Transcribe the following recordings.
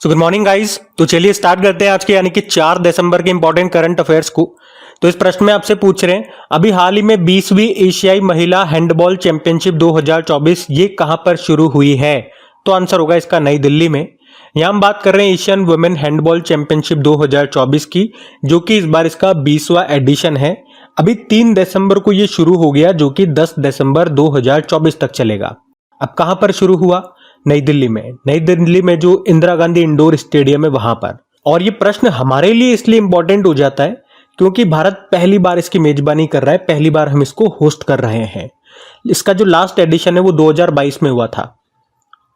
So good morning guys. तो चलिए start करते हैं आज के यानी कि 4 दिसंबर के इंपॉर्टेंट करंट अफेयर्स को। तो इस प्रश्न में आपसे पूछ रहे हैं अभी हाल ही में 20वीं एशियाई महिला हैंडबॉल चैंपियनशिप 2024 ये कहां पर शुरू हुई है। तो आंसर होगा इसका नई दिल्ली में। यहां हम बात कर रहे हैं एशियन वुमेन हैंडबॉल चैंपियनशिप 2024 की, जो कि इस बार इसका 20वां एडिशन है। अभी 3 दिसंबर को ये शुरू हो गया, जो कि 10 दिसंबर 2024 तक चलेगा। अब कहां पर शुरू हुआ? नई दिल्ली में। नई दिल्ली में जो इंदिरा गांधी इंडोर स्टेडियम है वहां पर। और ये प्रश्न हमारे लिए इसलिए इंपॉर्टेंट हो जाता है क्योंकि भारत पहली बार इसकी मेजबानी कर रहा है, पहली बार हम इसको होस्ट कर रहे हैं। इसका जो लास्ट एडिशन है वो 2022 में हुआ था।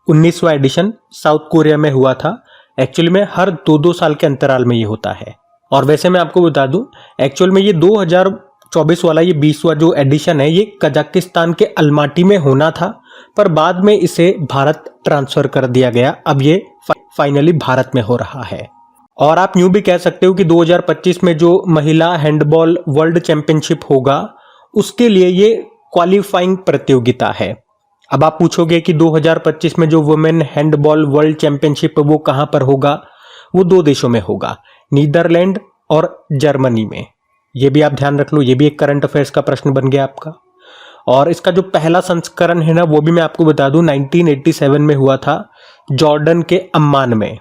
19वां एडिशन साउथ कोरिया में हुआ था। एक्चुअली में हर 2-2 साल के अंतराल में ये होता है। और वैसे मैं आपको बता दूं, एक्चुअल में ये 2024 वाला ये 20वां जो एडिशन है ये कजाकिस्तान के अलमाटी में होना था, पर बाद में इसे भारत ट्रांसफर कर दिया गया। अब ये फाइनली भारत में हो रहा है। और आप यूं भी कह सकते हो कि 2025 में जो महिला हैंडबॉल वर्ल्ड चैंपियनशिप होगा उसके लिए ये क्वालिफाइंग प्रतियोगिता है। अब आप पूछोगे कि 2025 में जो वुमेन हैंडबॉल वर्ल्ड चैंपियनशिप वो कहां पर होगा? वो 2 देशों में होगा, नीदरलैंड और जर्मनी में। ये भी आप ध्यान रख लो, ये भी एक करंट अफेयर्स का प्रश्न बन गया आपका। और इसका जो पहला संस्करण है ना वो भी मैं आपको बता दूं 1987 में हुआ था जॉर्डन के अम्मान में,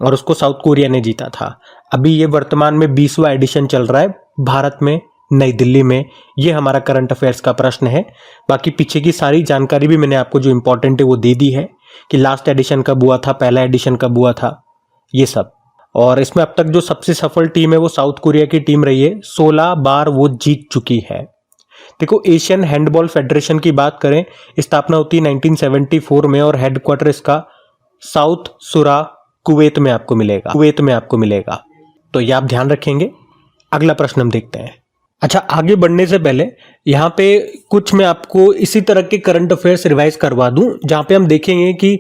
और उसको साउथ कोरिया ने जीता था। अभी ये वर्तमान में 20वां एडिशन चल रहा है भारत में, नई दिल्ली में। ये हमारा करंट अफेयर्स का प्रश्न है। बाकी पीछे की सारी जानकारी भी मैंने आपको जो इंपॉर्टेंट है वो दे दी है कि लास्ट एडिशन कब हुआ था, पहला एडिशन कब हुआ था, ये सब। और इसमें अब तक जो सबसे सफल टीम है वो साउथ कोरिया की टीम रही है, 16 बार वो जीत चुकी है। देखो, एशियन हैंडबॉल फेडरेशन की बात करें, स्थापना होती है 1974 में और हेडक्वार्टर इसका साउथ सुरा कुवैत में आपको मिलेगा। तो ये आप ध्यान रखेंगे। अगला प्रश्न हम देखते हैं। अच्छा, आगे बढ़ने से पहले यहाँ पे कुछ मैं आपको इसी तरह के करंट अफेयर्स रिवाइज करवा दूं, जहाँ पे हम देखेंगे कि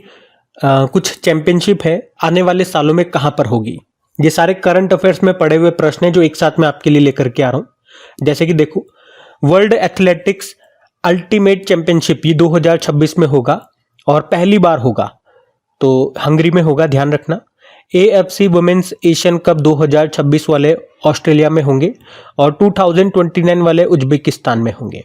कुछ चैंपियनशिप है आने वाले सालों में कहाँ पर होगी। ये सारे करंट अफेयर्स में पड़े हुए प्रश्न हैं जो एक साथ में आपके लिए लेकर के आ रहा हूँ। जैसे कि देखो, वर्ल्ड एथलेटिक्स अल्टीमेट चैंपियनशिप ये 2026 में होगा और पहली बार होगा, तो हंगरी में होगा, ध्यान रखना। AFC वुमेन्स एशियन कप 2026 वाले ऑस्ट्रेलिया में होंगे और 2029 वाले उज्बेकिस्तान में होंगे।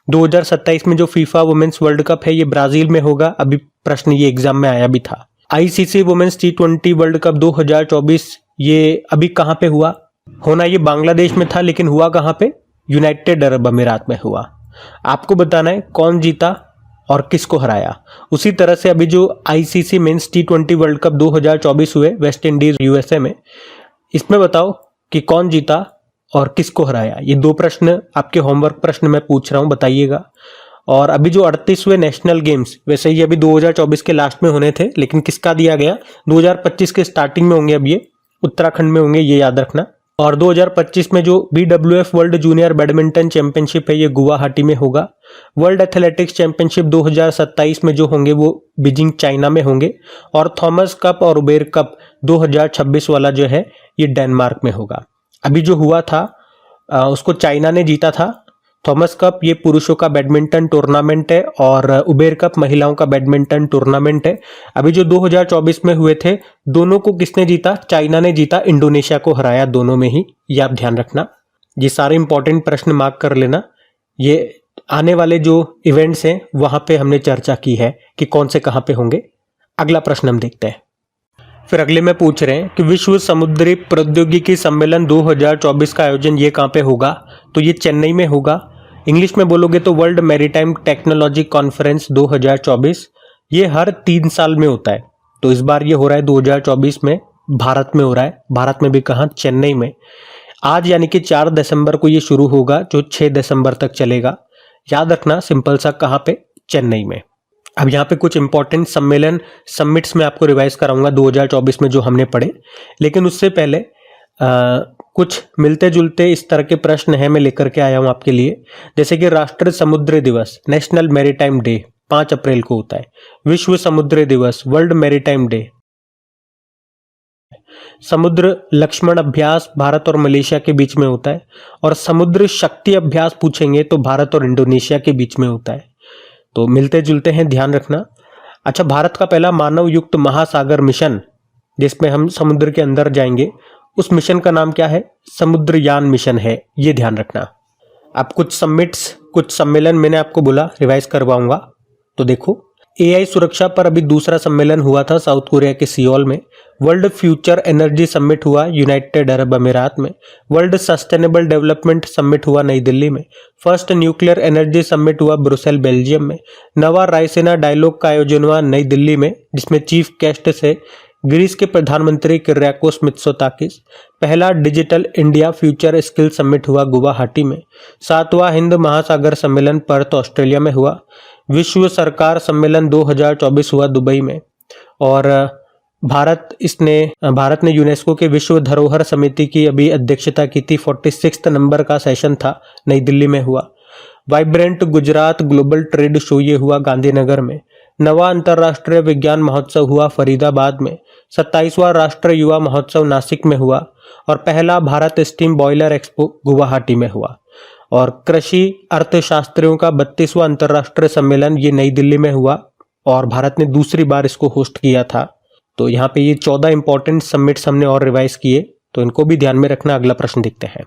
2027 में जो फीफा वुमेन्स वर्ल्ड कप है ये ब्राजील में होगा। अभी प्रश्न ये एग्जाम में आया भी था। ICC women's T20 world cup 2024 ये अभी कहाँ पे हुआ? होना ये बांग्लादेश में था, लेकिन हुआ कहाँ पे? यूनाइटेड अरब अमीरात में हुआ। आपको बताना है कौन जीता और किसको हराया। उसी तरह से अभी जो ICC mains T20 world cup 2024 हुए वेस्ट इंडीज USA में, इसमें बताओ कि कौन जीता और किसको हराया। ये 2 प्रश्न आपके होमवर्क प्रश्न में पूछ रहा हूं, बताइएगा। और अभी जो 38वें नेशनल गेम्स, वैसे ही अभी 2024 के लास्ट में होने थे, लेकिन किसका दिया गया? 2025 के स्टार्टिंग में होंगे। अब ये उत्तराखंड में होंगे, ये याद रखना। और 2025 में जो BWF world junior badminton championship है ये गुवाहाटी में होगा। वर्ल्ड एथलेटिक्स चैंपियनशिप 2027 में जो होंगे वो बीजिंग चाइना में होंगे। और थॉमस कप और उबेर कप 2026 वाला जो है ये डेनमार्क में होगा। अभी जो हुआ था उसको चाइना ने जीता था। थॉमस कप ये पुरुषों का बैडमिंटन टूर्नामेंट है और उबेर कप महिलाओं का बैडमिंटन टूर्नामेंट है। अभी जो 2024 में हुए थे दोनों को किसने जीता? चाइना ने जीता, इंडोनेशिया को हराया दोनों में ही। ये आप ध्यान रखना। ये सारे इंपॉर्टेंट प्रश्न मार्क कर लेना। ये आने वाले जो इवेंट्स हैं वहां पे हमने चर्चा की है कि कौन से कहां पे होंगे। अगला प्रश्न हम देखते हैं। फिर अगले में पूछ रहे हैं कि विश्व समुद्री प्रौद्योगिकी सम्मेलन 2024 का आयोजन ये कहाँ पे होगा? तो ये चेन्नई में होगा। इंग्लिश में बोलोगे तो वर्ल्ड मैरीटाइम टेक्नोलॉजी कॉन्फ्रेंस 2024। ये हर 3 साल में होता है, तो इस बार ये हो रहा है 2024 में, भारत में हो रहा है। भारत में भी कहाँ? चेन्नई में। आज यानी कि 4 दिसंबर को ये शुरू होगा, जो 6 दिसंबर तक चलेगा। याद रखना, सिंपल सा, कहाँ पे? चेन्नई में। अब यहाँ पे कुछ इंपॉर्टेंट समिट्स में आपको रिवाइज कराऊंगा 2024 में जो हमने पढ़े, लेकिन उससे पहले कुछ मिलते जुलते इस तरह के प्रश्न हैं मैं लेकर के आया हूं आपके लिए। जैसे कि राष्ट्रीय समुद्री दिवस, नेशनल मैरीटाइम डे 5 अप्रैल को होता है। विश्व समुद्री दिवस, वर्ल्ड मैरीटाइम डे। समुद्र लक्ष्मण अभ्यास भारत और मलेशिया के बीच में होता है। और समुद्र शक्ति अभ्यास पूछेंगे तो भारत और इंडोनेशिया के बीच में होता है। तो मिलते जुलते हैं, ध्यान रखना। अच्छा, भारत का पहला मानव युक्त महासागर मिशन जिसमें हम समुद्र के अंदर जाएंगे, उस मिशन का नाम क्या है? समुद्रयान मिशन है, ये ध्यान रखना। अब कुछ समिट्स, कुछ सम्मेलन मैंने आपको बोला रिवाइज करवाऊंगा, तो देखो एआई सुरक्षा पर अभी दूसरा सम्मेलन हुआ था साउथ कोरिया के सियोल में। वर्ल्ड फ्यूचर एनर्जी समिट हुआ यूनाइटेड अरब अमीरात में। वर्ल्ड सस्टेनेबल डेवलपमेंट समिट हुआ नई दिल्ली में। फर्स्ट न्यूक्लियर एनर्जी समिट हुआ ब्रुसेल बेल्जियम में। नवा रायसीना डायलॉग का आयोजन हुआ नई दिल्ली में, जिसमें चीफ गेस्ट से ग्रीस के प्रधानमंत्री किर्याकोस मित्सोताकिस। पहला digital India future skill summit हुआ गुवाहाटी में। 7वां हिंद महासागर सम्मेलन पर्थ ऑस्ट्रेलिया में हुआ। विश्व सरकार सम्मेलन 2024 हुआ दुबई में। और भारत ने यूनेस्को के विश्व धरोहर समिति की अभी अध्यक्षता की थी। 46 नंबर का सेशन था, नई दिल्ली में हुआ। Vibrant Gujarat global trade show ये हुआ गांधीनगर में। नवा अंतर्राष्ट्रीय विज्ञान महोत्सव हुआ फरीदाबाद में। 27वां राष्ट्रीय युवा महोत्सव नासिक में हुआ। और पहला Bharat steam boiler expo Guwahati में हुआ। और कृषि अर्थशास्त्रियों का 32वां अंतर्राष्ट्रीय सम्मेलन ये नई दिल्ली में हुआ, और भारत ने दूसरी बार इसको होस्ट किया था। तो यहाँ पे ये 14 इंपॉर्टेंट समिट्स हमने और रिवाइज किए, तो इनको भी ध्यान में रखना। अगला प्रश्न देखते हैं।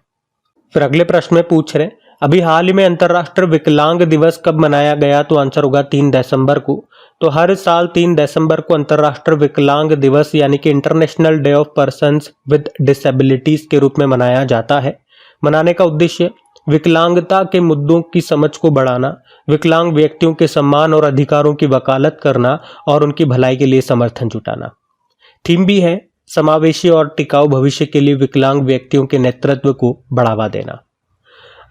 फिर अगले प्रश्न में पूछ रहे हैं, अभी हाल ही में अंतर्राष्ट्रीय विकलांग दिवस कब मनाया गया? तो आंसर होगा 3 दिसंबर को। तो हर साल 3 दिसंबर को अंतर्राष्ट्रीय विकलांग दिवस यानी कि international day of persons with disabilities के रूप में मनाया जाता है। मनाने का उद्देश्य विकलांगता के मुद्दों की समझ को बढ़ाना, विकलांग व्यक्तियों के सम्मान और अधिकारों की वकालत करना और उनकी भलाई के लिए समर्थन जुटाना। थीम भी है समावेशी और टिकाऊ भविष्य के लिए विकलांग व्यक्तियों के नेतृत्व को बढ़ावा देना।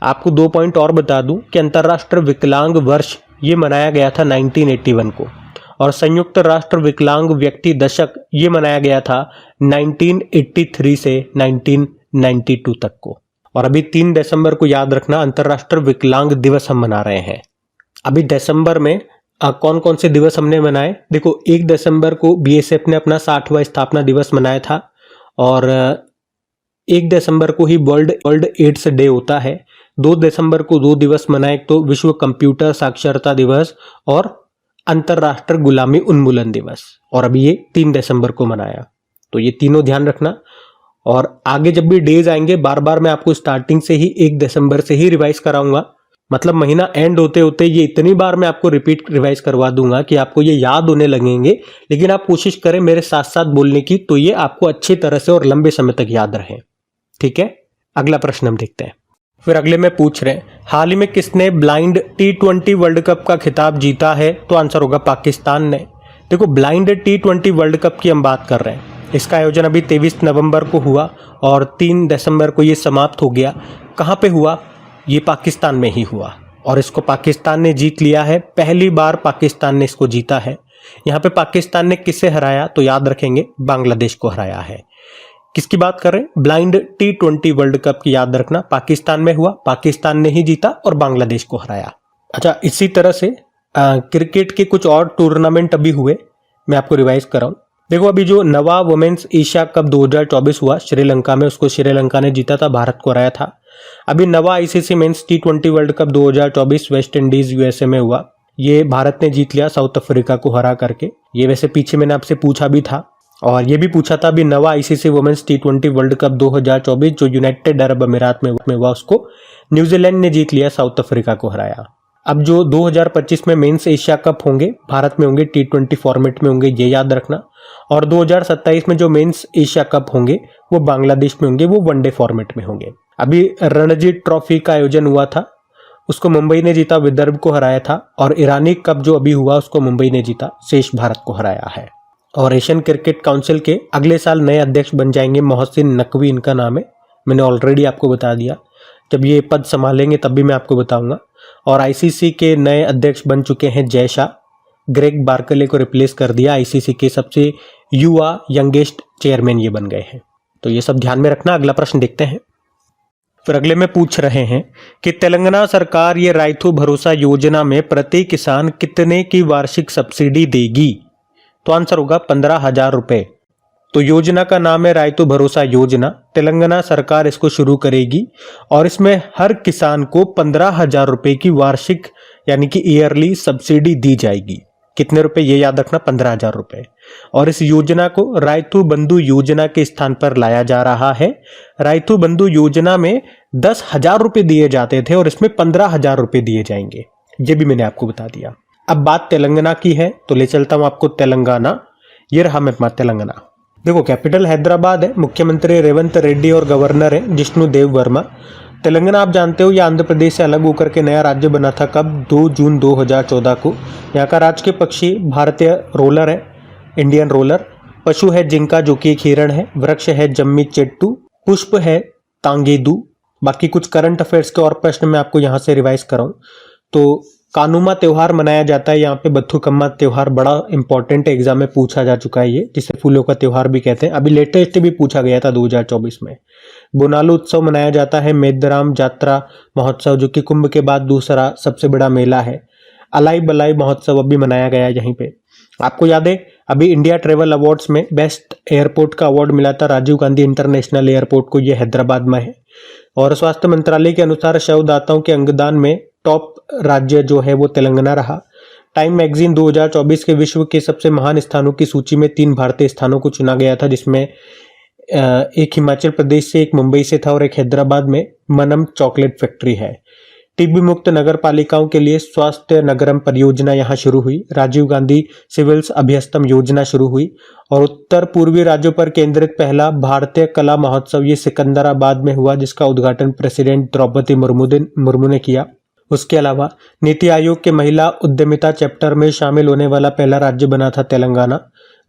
आपको 2 पॉइंट और बता दूं कि अंतर्राष्ट्रीय विकलांग वर्ष ये मनाया गया था 1981 को, और संयुक्त राष्ट्र विकलांग व्यक्ति दशक ये मनाया गया था 1983 से 1992 तक को। और अभी 3 दिसंबर को याद रखना अंतर्राष्ट्रीय विकलांग दिवस हम मना रहे हैं। अभी दिसंबर में कौन कौन से दिवस हमने मनाए? देखो 1 दिसंबर को बीएसएफ ने अपना 60वां स्थापना दिवस मनाया था, और 1 दिसंबर को ही वर्ल्ड एड्स डे होता है। 2 दिसंबर को 2 दिवस मनाए, तो विश्व कंप्यूटर साक्षरता दिवस और अंतर्राष्ट्रीय गुलामी उन्मूलन दिवस। और अभी ये 3 दिसंबर को मनाया, तो ये तीनों ध्यान रखना। और आगे जब भी डेज आएंगे बार बार मैं आपको स्टार्टिंग से ही 1 दिसंबर से ही रिवाइज कराऊंगा, मतलब महीना एंड होते होते ये इतनी बार मैं आपको रिपीट रिवाइज करवा दूंगा कि आपको ये याद होने लगेंगे। लेकिन आप कोशिश करें मेरे साथ साथ बोलने की, तो ये आपको अच्छी तरह से और लंबे समय तक याद रहे। ठीक है, अगला प्रश्न हम देखते हैं। फिर अगले में पूछ रहे हैं, हाल ही में किसने ब्लाइंड T20 वर्ल्ड कप का खिताब जीता है? तो आंसर होगा पाकिस्तान ने। देखो ब्लाइंड T20 वर्ल्ड कप की हम बात कर रहे हैं। इसका आयोजन अभी 23 नवंबर को हुआ और 3 दिसंबर को ये समाप्त हो गया। कहाँ पे हुआ? ये पाकिस्तान में ही हुआ, और इसको पाकिस्तान ने जीत लिया है। पहली बार पाकिस्तान ने इसको जीता है। यहाँ पे पाकिस्तान ने किसे हराया? तो याद रखेंगे बांग्लादेश को हराया है। किसकी बात कर रहे हैं? ब्लाइंड T20 वर्ल्ड कप की याद रखना, पाकिस्तान में हुआ, पाकिस्तान ने ही जीता और बांग्लादेश को हराया। अच्छा, इसी तरह से क्रिकेट के कुछ और टूर्नामेंट अभी हुए, मैं आपको रिवाइज कराऊं। देखो अभी जो नवा वुमेन्स एशिया कप 2024 हुआ श्रीलंका में, उसको श्रीलंका ने जीता था, भारत को हराया था। अभी नवा ICC men's T20 world cup 2024 West Indies USA में हुआ, ये भारत ने जीत लिया साउथ अफ्रीका को हरा करके। ये वैसे पीछे मैंने आपसे पूछा भी था, और ये भी पूछा था अभी नवा ICC women's T20 world cup 2024 जो यूनाइटेड अरब अमीरात में हुआ, उसको न्यूजीलैंड ने जीत लिया, साउथ अफ्रीका को हराया। अब जो 2025 में मेंस एशिया कप होंगे भारत में होंगे, T20 फॉर्मेट में होंगे, ये याद रखना। और 2027 में जो मेंस एशिया कप होंगे वो बांग्लादेश में होंगे, वो वनडे फॉर्मेट में होंगे। अभी रणजी ट्रॉफी का आयोजन हुआ था, उसको मुंबई ने जीता, विदर्भ को हराया था। और ईरानी कप जो अभी हुआ उसको मुंबई ने जीता, शेष भारत को हराया है। और एशियन क्रिकेट काउंसिल के अगले साल नए अध्यक्ष बन जाएंगे मोहसिन नकवी, इनका नाम है, मैंने ऑलरेडी आपको बता दिया। जब ये पद संभालेंगे तब भी मैं आपको बताऊंगा। और आईसीसी के नए अध्यक्ष बन चुके हैं जय शाह, ग्रेग बार्कले को रिप्लेस कर दिया। आईसीसी के सबसे युवा यंगेस्ट चेयरमैन ये बन गए हैं, तो ये सब ध्यान में रखना। अगला प्रश्न देखते हैं। फिर अगले में पूछ रहे हैं कि तेलंगाना सरकार ये रायतु भरोसा योजना में प्रति किसान कितने की वार्षिक सब्सिडी देगी? तो आंसर होगा 15,000 रुपए। तो योजना का नाम है रायतु भरोसा योजना। तेलंगाना सरकार इसको शुरू करेगी और इसमें हर किसान को 15,000 रुपए की वार्षिक यानी कि ईयरली सब्सिडी दी जाएगी। कितने रुपए ये याद रखना, 15,000 रुपए। और इस योजना को रायतू बंधु योजना के स्थान पर लाया जा रहा है। रायतू बंधु योजना में 10,000 रुपए दिए जाते थे और इसमें 15,000 रुपए दिए जाएंगे, ये भी मैंने आपको बता दिया। अब बात तेलंगाना की है तो ले चलता हूं आपको तेलंगाना। ये रहा मेरे पास तेलंगाना। देखो कैपिटल हैदराबाद है, मुख्यमंत्री रेवंत रेड्डी और गवर्नर है जिष्णु देव वर्मा। तेलंगाना आप जानते हो ये आंध्र प्रदेश से अलग होकर के नया राज्य बना था कब, 2 जून 2014 को। यहाँ का राजकीय पक्षी भारतीय रोलर है, इंडियन रोलर। पशु है जिंका जो कि एक हिरण है। वृक्ष है जम्मी चेट्टू। पुष्प है तांगेदू। बाकी कुछ करंट अफेयर्स के और प्रश्न मैं आपको यहाँ से रिवाइज कराऊं तो कानुमा त्योहार मनाया जाता है यहाँ पे। बथुकम्मा त्योहार बड़ा इंपॉर्टेंट एग्जाम में पूछा जा चुका है ये, जिसे फूलों का त्योहार भी कहते हैं। अभी लेटेस्ट भी पूछा गया था 2024 में। बोनालू उत्सव मनाया जाता है। मेदराम जात्रा महोत्सव जो कि कुंभ के बाद दूसरा सबसे बड़ा मेला है। अलाई बलाई महोत्सव अभी मनाया गया है यहीं पे। आपको याद है अभी इंडिया ट्रेवल अवार्ड्स में बेस्ट एयरपोर्ट का अवार्ड मिला था राजीव गांधी इंटरनेशनल एयरपोर्ट को, ये हैदराबाद में है। और स्वास्थ्य मंत्रालय के अनुसार शवदाताओं के अंगदान में टॉप राज्य जो है वो तेलंगाना रहा। टाइम मैगजीन 2024 के विश्व के सबसे महान स्थानों की सूची में 3 भारतीय स्थानों को चुना गया था, जिसमें एक हिमाचल प्रदेश से, एक मुंबई से था और एक हैदराबाद में मनम चॉकलेट फैक्ट्री है। टीबी मुक्त नगर पालिकाओं के लिए स्वास्थ्य नगरम परियोजना यहाँ शुरू हुई। राजीव गांधी सिविल्स अभ्यस्तम योजना शुरू हुई। और उत्तर पूर्वी राज्यों पर केंद्रित पहला भारतीय कला महोत्सव ये सिकंदराबाद में हुआ, जिसका उद्घाटन प्रेसिडेंट द्रौपदी मुर्मू ने किया। उसके अलावा नीति आयोग के महिला उद्यमिता चैप्टर में शामिल होने वाला पहला राज्य बना था तेलंगाना।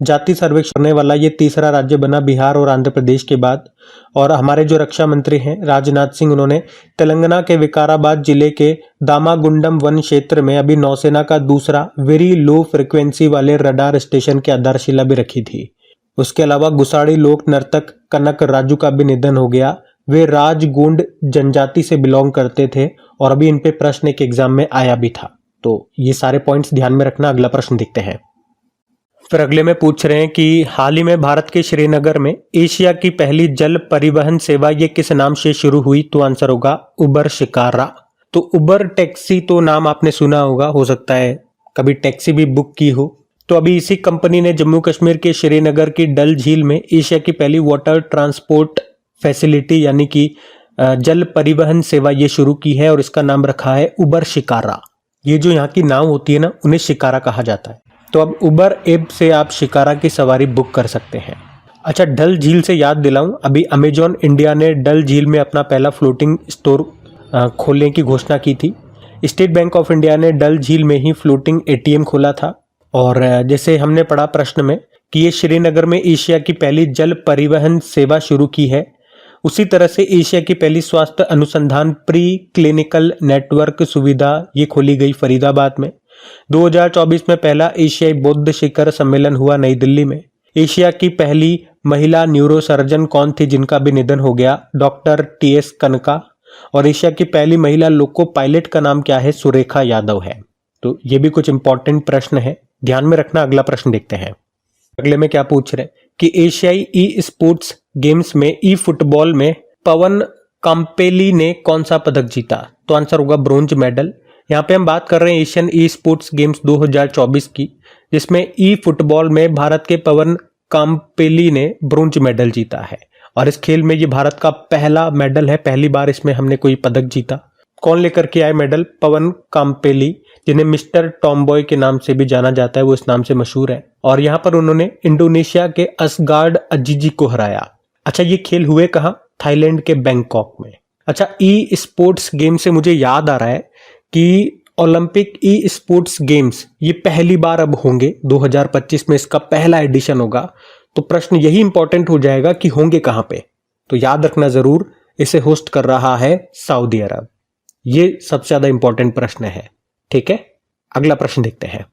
जाति सर्वेक्षण करने वाला ये तीसरा राज्य बना बिहार और आंध्र प्रदेश के बाद। और हमारे जो रक्षा मंत्री हैं राजनाथ सिंह, उन्होंने तेलंगाना के विकाराबाद जिले के दामागुंडम वन क्षेत्र में अभी नौसेना का दूसरा वेरी लो फ्रिक्वेंसी वाले रडार स्टेशन की आधारशिला भी रखी थी। उसके अलावा गुसाड़ी लोक नर्तक कनक राजू का भी निधन हो गया। वे राजगोंड जनजाति से बिलोंग करते थे और अभी इन पे प्रश्न एक एग्जाम में आया भी था। तो ये सारे पॉइंट्स ध्यान में रखना। अगला प्रश्न देखते हैं। फिर अगले में पूछ रहे हैं कि हाल ही में भारत के श्रीनगर में एशिया की पहली जल परिवहन सेवा ये किस नाम से शुरू हुई, तो आंसर होगा उबर शिकारा। तो उबर टैक्सी तो नाम आपने सुना होगा, हो सकता है कभी टैक्सी भी बुक की हो। तो अभी इसी कंपनी ने जम्मू कश्मीर के श्रीनगर की डल झील में एशिया की पहली वाटर ट्रांसपोर्ट फैसिलिटी यानी कि जल परिवहन सेवा ये शुरू की है और इसका नाम रखा है उबर शिकारा। ये जो यहाँ की नाव होती है ना, उन्हें शिकारा कहा जाता है। तो अब उबर ऐप से आप शिकारा की सवारी बुक कर सकते हैं। अच्छा, डल झील से याद दिलाऊं, अभी अमेजॉन इंडिया ने डल झील में अपना पहला फ्लोटिंग स्टोर खोलने की घोषणा की थी। स्टेट बैंक ऑफ इंडिया ने डल झील में ही फ्लोटिंग एटीएम खोला था। और जैसे हमने पढ़ा प्रश्न में कि ये श्रीनगर में एशिया की पहली जल परिवहन सेवा शुरू की है, उसी तरह से एशिया की पहली स्वास्थ्य अनुसंधान प्री क्लिनिकल नेटवर्क सुविधा ये खोली गई फरीदाबाद में। 2024 में पहला एशियाई बौद्ध शिखर सम्मेलन हुआ नई दिल्ली में। एशिया की पहली महिला न्यूरोसर्जन कौन थी जिनका भी निधन हो गया, डॉक्टर टीएस कनका। और एशिया की पहली महिला लोको पायलट का नाम क्या है, सुरेखा यादव है। तो ये भी कुछ इंपॉर्टेंट प्रश्न है, ध्यान में रखना। अगला प्रश्न देखते हैं। अगले में क्या पूछ रहे कि एशियाई ई स्पोर्ट्स गेम्स में ई फुटबॉल में पवन काम्पेली ने कौन सा पदक जीता, तो आंसर होगा ब्रोंज मेडल। यहाँ पे हम बात कर रहे हैं एशियन ई स्पोर्ट्स गेम्स 2024 की, जिसमें ई फुटबॉल में भारत के पवन काम्पेली ने ब्रोंज मेडल जीता है। और इस खेल में ये भारत का पहला मेडल है, पहली बार इसमें हमने कोई पदक जीता। कौन लेकर के आए मेडल, पवन काम्पेली, जिन्हें मिस्टर टॉमबॉय के नाम से भी जाना जाता है, वो इस नाम से मशहूर है। और यहाँ पर उन्होंने इंडोनेशिया के असगार्ड अजीजी को हराया। अच्छा, ये खेल हुए कहाँ, थाईलैंड के बैंकॉक में। अच्छा, ई स्पोर्ट्स गेम से मुझे याद आ रहा है कि ओलंपिक ई स्पोर्ट्स गेम्स ये पहली बार अब होंगे, 2025 में इसका पहला एडिशन होगा। तो प्रश्न यही इंपॉर्टेंट हो जाएगा कि होंगे कहां पे, तो याद रखना जरूर, इसे होस्ट कर रहा है सऊदी अरब। ये सबसे ज्यादा इंपॉर्टेंट प्रश्न है, ठीक है। अगला प्रश्न देखते हैं।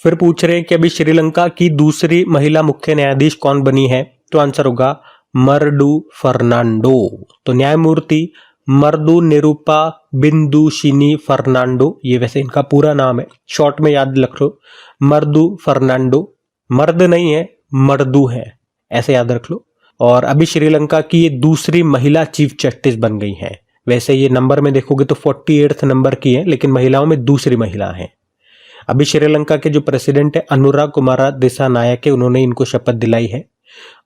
फिर पूछ रहे हैं कि अभी श्रीलंका की दूसरी महिला मुख्य न्यायाधीश कौन बनी है, तो आंसर होगा मर्डू फर्नांडो। तो न्यायमूर्ति मर्दू निरूपा बिंदुशिनी फर्नांडो, ये वैसे इनका पूरा नाम है, शॉर्ट में याद रख लो मर्दू फर्नांडो। मर्द नहीं है, मर्दू है, ऐसे याद रख लो। और अभी श्रीलंका की ये दूसरी महिला चीफ जस्टिस बन गई हैं। वैसे ये नंबर में देखोगे तो 48 नंबर की है, लेकिन महिलाओं में दूसरी महिला है। अभी श्रीलंका के जो प्रेसिडेंट है अनुरा कुमारा दिसानायके, उन्होंने इनको शपथ दिलाई है।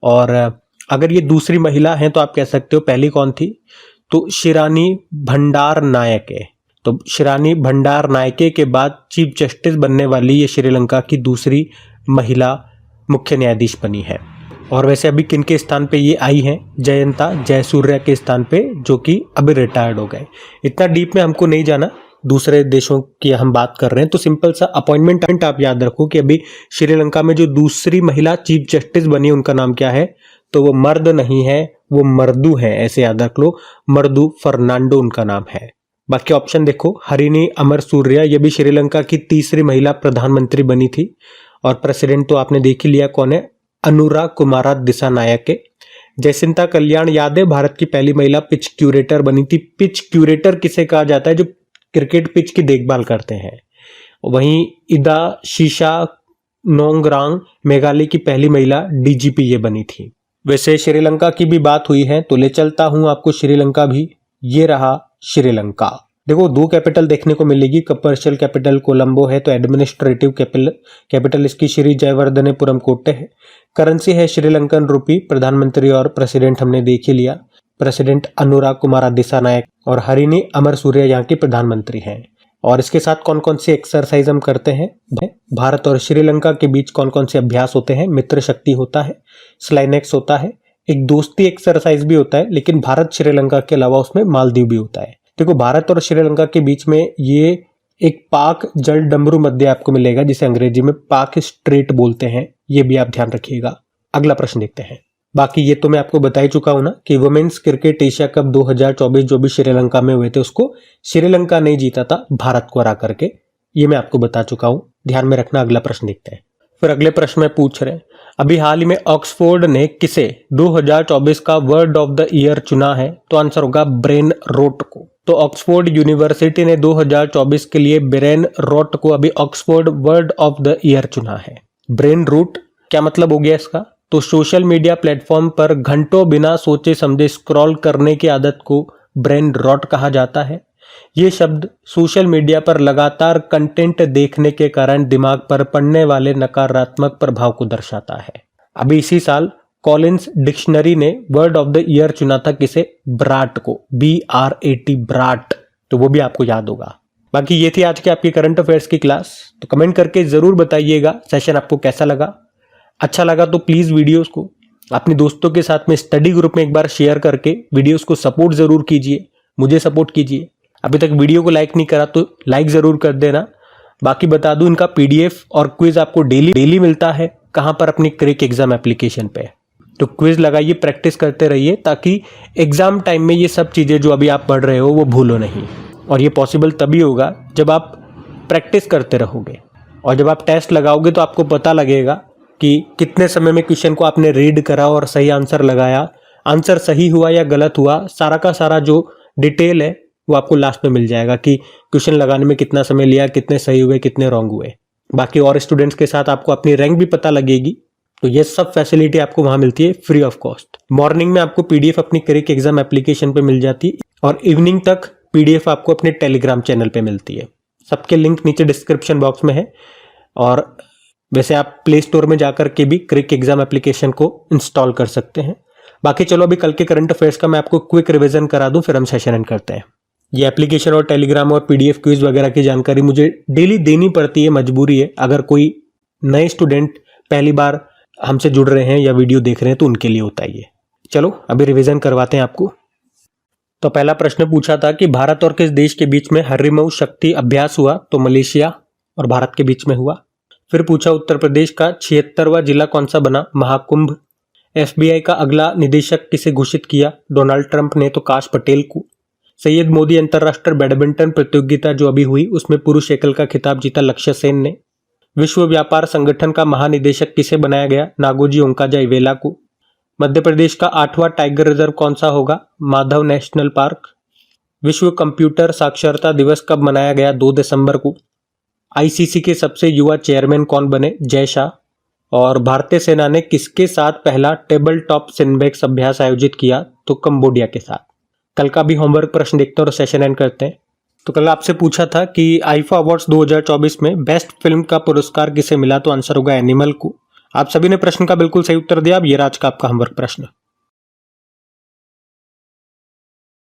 और अगर ये दूसरी महिला हैं तो आप कह सकते हो पहली कौन थी, तो शिरानी भंडारनायके। तो शिरानी भंडारनायके के बाद चीफ जस्टिस बनने वाली ये श्रीलंका की दूसरी महिला मुख्य न्यायाधीश बनी है। और वैसे अभी किनके स्थान पे ये आई हैं, जयंता जयसूर्या के स्थान पे, जो कि अभी रिटायर्ड हो गए। इतना डीप में हमको नहीं जाना, दूसरे देशों की हम बात कर रहे हैं तो सिंपल सा अपॉइंटमेंट आप याद रखो कि अभी श्रीलंका में जो दूसरी महिला चीफ जस्टिस बनी उनका नाम क्या है, तो वो मर्द नहीं है, वो मर्दू है, ऐसे याद रख लो, मर्दू फर्नांडो उनका नाम है। बाकी ऑप्शन देखो, हरिनी अमरसूर्या, ये भी श्रीलंका की तीसरी महिला प्रधानमंत्री बनी थी। और प्रेसिडेंट तो आपने देख ही लिया कौन है, अनुरा कुमारा दिसानायके। जयसिंता कल्याण याद है, भारत की पहली महिला पिच क्यूरेटर बनी थी। पिच क्यूरेटर किसे कहा जाता है, जो क्रिकेट पिच की देखभाल करते हैं। वहीं इदा शीशा नोंगरांग मेघालय की पहली महिला डीजीपी ये बनी थी। वैसे श्रीलंका की भी बात हुई है तो ले चलता हूं आपको श्रीलंका भी। ये रहा श्रीलंका। देखो 2 कैपिटल देखने को मिलेगी, कमर्शियल कैपिटल कोलंबो है, तो एडमिनिस्ट्रेटिव कैपिटल इसकी श्री जयवर्धनेपुरम कोटे है। करेंसी है श्रीलंकन रुपी। प्रधानमंत्री और प्रेसिडेंट हमने देख ही लिया, प्रेसिडेंट अनुरा कुमारा दिसानायक और हरिनी अमरसूर्या यहाँ के प्रधानमंत्री हैं। और इसके साथ कौन कौन सी एक्सरसाइज हम करते हैं, भारत और श्रीलंका के बीच कौन कौन से अभ्यास होते हैं, मित्र शक्ति होता है, स्लाइनेक्स होता है, एक दोस्ती एक्सरसाइज भी होता है, लेकिन भारत श्रीलंका के अलावा उसमें मालदीव भी होता है। देखो भारत और श्रीलंका के बीच में ये एक पाक जल डमरू मध्य आपको मिलेगा, जिसे अंग्रेजी में पाक स्ट्रेट बोलते हैं, ये भी आप ध्यान रखिएगा। अगला प्रश्न देखते हैं। बाकी ये तो मैं आपको बता ही चुका हूं ना कि वुमेन्स क्रिकेट एशिया कप 2024 जो भी श्रीलंका में हुए थे उसको श्रीलंका नहीं जीता था, भारत को हरा करके, ये मैं आपको बता चुका हूं, ध्यान में रखना। अगला प्रश्न देखते हैं। फिर अगले प्रश्न में पूछ रहे हैं, अभी हाल ही में ऑक्सफोर्ड ने किसे 2024 का वर्ड ऑफ द ईयर चुना है, तो आंसर होगा ब्रेन रोट को। तो ऑक्सफोर्ड यूनिवर्सिटी ने 2024 के लिए ब्रेन रोट को अभी Oxford word of the year चुना है। ब्रेन रूट क्या मतलब हो गया इसका, तो सोशल मीडिया प्लेटफॉर्म पर घंटों बिना सोचे समझे स्क्रॉल करने की आदत को ब्रेन रॉट कहा जाता है। ये शब्द सोशल मीडिया पर लगातार कंटेंट देखने के कारण दिमाग पर पड़ने वाले नकारात्मक प्रभाव को दर्शाता है। अभी इसी साल कॉलिंस डिक्शनरी ने वर्ड ऑफ द ईयर चुना था किसे, ब्राट को, BRAT ब्राट, तो वो भी आपको याद होगा। बाकी ये थी आज के आपकी करंट अफेयर्स की क्लास। तो कमेंट करके जरूर बताइएगा सेशन आपको कैसा लगा। अच्छा लगा तो प्लीज वीडियोस को अपने दोस्तों के साथ में स्टडी ग्रुप में एक बार शेयर करके वीडियोस को सपोर्ट जरूर कीजिए, मुझे सपोर्ट कीजिए। अभी तक वीडियो को लाइक नहीं करा तो लाइक जरूर कर देना। बाकी बता दूं, इनका PDF और क्विज आपको डेली मिलता है। कहां पर, अपनी क्रिक एग्जाम एप्लीकेशन पे। तो क्विज लगाइए, प्रैक्टिस करते रहिए, ताकि एग्जाम टाइम में ये सब चीजें जो अभी आप पढ़ रहे हो वो भूलो नहीं। और ये पॉसिबल तभी होगा जब आप प्रैक्टिस करते रहोगे, और जब आप टेस्ट लगाओगे तो आपको पता लगेगा कि कितने समय में क्वेश्चन को आपने रीड करा और सही आंसर लगाया, आंसर सही हुआ या गलत हुआ, सारा का सारा जो डिटेल है वो आपको लास्ट में मिल जाएगा कि क्वेश्चन लगाने में कितना समय लिया, कितने सही हुए, कितने रॉन्ग हुए। बाकी और स्टूडेंट्स के साथ आपको अपनी रैंक भी पता लगेगी। तो ये सब फैसिलिटी आपको वहां मिलती है फ्री ऑफ कॉस्ट। मॉर्निंग में आपको PDF अपनी क्रिक एग्जाम एप्लीकेशन पे मिल जाती है, और इवनिंग तक PDF आपको अपने टेलीग्राम चैनल पे मिलती है। सबके लिंक नीचे डिस्क्रिप्शन बॉक्स में है। और वैसे आप प्ले स्टोर में जाकर के भी क्रिक एग्जाम एप्लीकेशन को इंस्टॉल कर सकते हैं। बाकी चलो अभी कल के करंट अफेयर्स का मैं आपको क्विक रिवीजन करा दूं, फिर हम सेशन एंड करते हैं। ये एप्लीकेशन और टेलीग्राम और PDF क्विज वगैरह की जानकारी मुझे डेली देनी पड़ती है, मजबूरी है। अगर कोई नए स्टूडेंट पहली बार हमसे जुड़ रहे हैं या वीडियो देख रहे हैं तो उनके लिए होता है ये। चलो अभी रिवीजन करवाते हैं आपको। तो पहला प्रश्न पूछा था कि भारत और किस देश के बीच में हरिमऊ शक्ति अभ्यास हुआ, तो मलेशिया और भारत के बीच में हुआ। फिर पूछा उत्तर प्रदेश का 76वां जिला कौन सा बना, महाकुंभ। FBI का अगला निदेशक किसे घोषित किया, डोनाल्ड ट्रंप ने तो काश पटेल को। सैयद मोदी अंतरराष्ट्रीय बैडमिंटन प्रतियोगिता जो अभी हुई उसमें पुरुष एकल का खिताब जीता लक्ष्य सेन ने। विश्व व्यापार संगठन का महानिदेशक किसे बनाया गया, नागोजी ओंकाजा-इवेला को। मध्य प्रदेश का 8वां टाइगर रिजर्व कौन सा होगा, माधव नेशनल पार्क। विश्व कंप्यूटर साक्षरता दिवस कब मनाया गया, 2 दिसंबर को। ICC के सबसे युवा चेयरमैन कौन बने, जय शाह। और भारतीय सेना ने किसके साथ पहला टेबल टॉप सिनबेक्स अभ्यास आयोजित किया, तो कंबोडिया के साथ। कल का भी होमवर्क प्रश्न देखते हैं और सेशन एंड करते हैं। तो कल आपसे पूछा था कि आईफा अवार्ड्स 2024 में बेस्ट फिल्म का पुरस्कार किसे मिला, तो आंसर होगा एनिमल को। आप सभी ने प्रश्न का बिल्कुल सही उत्तर दिया। अब ये रहा आज का आपका होमवर्क प्रश्न।